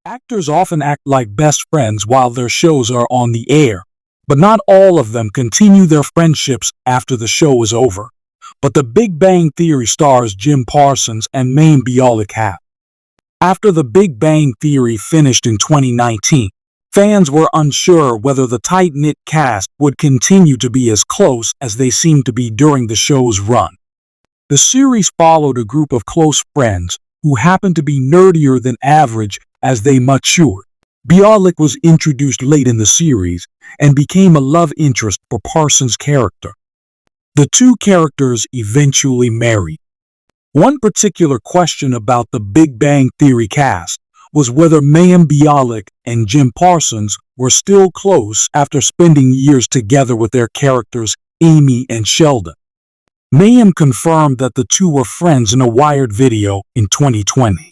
Actors often act like best friends while their shows are on the air, but not all of them continue their friendships after the show is over. But The Big Bang Theory stars Jim Parsons and Mayim Bialik have. After The Big Bang Theory finished in 2019, fans were unsure whether the tight-knit cast would continue to be as close as they seemed to be during the show's run. The series followed a group of close friends who happened to be nerdier than average as they matured. Bialik was introduced late in the series and became a love interest for Parsons' character. The two characters eventually married. One particular question about the Big Bang Theory cast was whether Mayim Bialik and Jim Parsons were still close after spending years together with their characters Amy and Sheldon. Mayim confirmed that the two were friends in a Wired video in 2020.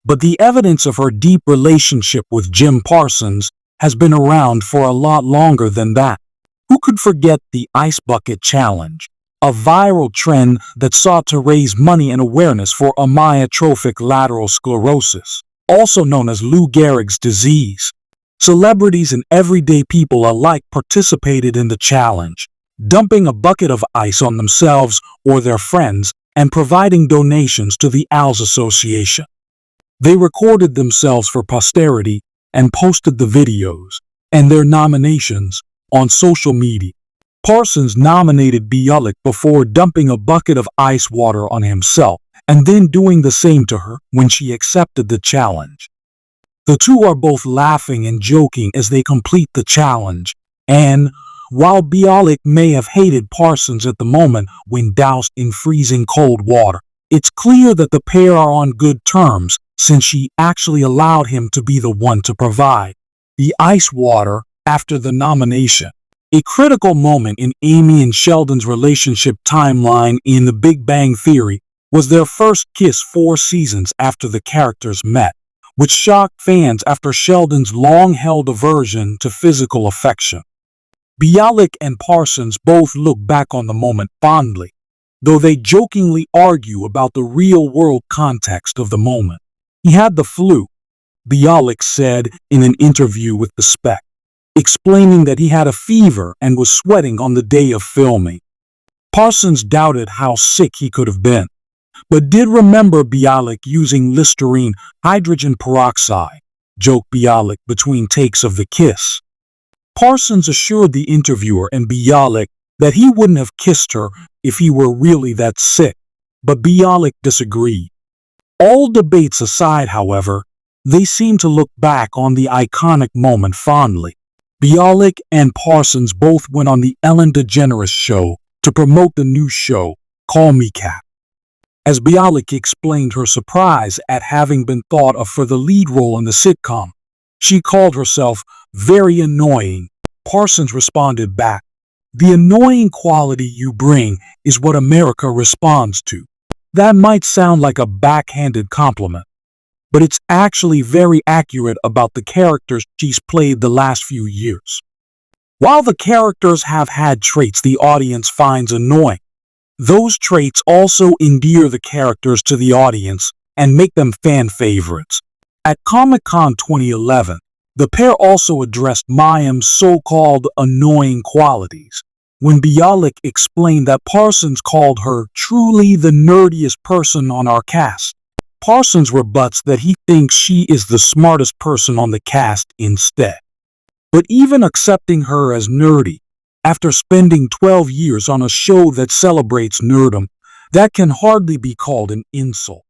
But the evidence of her deep relationship with Jim Parsons has been around for a lot longer than that. Who could forget the Ice Bucket Challenge, a viral trend that sought to raise money and awareness for amyotrophic lateral sclerosis, also known as Lou Gehrig's disease? Celebrities and everyday people alike participated in the challenge, dumping a bucket of ice on themselves or their friends and providing donations to the ALS Association. They recorded themselves for posterity and posted the videos and their nominations on social media. Parsons nominated Bialik before dumping a bucket of ice water on himself and then doing the same to her when she accepted the challenge. The two are both laughing and joking as they complete the challenge, and while Bialik may have hated Parsons at the moment when doused in freezing cold water, it's clear that the pair are on good terms since she actually allowed him to be the one to provide the ice water after the nomination. A critical moment in Amy and Sheldon's relationship timeline in The Big Bang Theory was their first kiss 4 seasons after the characters met, which shocked fans after Sheldon's long-held aversion to physical affection. Bialik and Parsons both look back on the moment fondly, though they jokingly argue about the real-world context of the moment. "He had the flu," Bialik said in an interview with The Spec, explaining that he had a fever and was sweating on the day of filming. Parsons doubted how sick he could have been, but did remember Bialik using Listerine hydrogen peroxide, joked Bialik between takes of the kiss. Parsons assured the interviewer and Bialik that he wouldn't have kissed her if he were really that sick, but Bialik disagreed. All debates aside, however, they seem to look back on the iconic moment fondly. Bialik and Parsons both went on the Ellen DeGeneres show to promote the new show, Call Me Kat. As Bialik explained her surprise at having been thought of for the lead role in the sitcom, she called herself very annoying. Parsons responded back, "The annoying quality you bring is what America responds to." That might sound like a backhanded compliment, but it's actually very accurate about the characters she's played the last few years. While the characters have had traits the audience finds annoying, those traits also endear the characters to the audience and make them fan favorites. At Comic-Con 2011, the pair also addressed Mayim's so-called annoying qualities, when Bialik explained that Parsons called her truly the nerdiest person on our cast. Parsons rebuts that he thinks she is the smartest person on the cast instead. But even accepting her as nerdy, after spending 12 years on a show that celebrates nerdom, that can hardly be called an insult.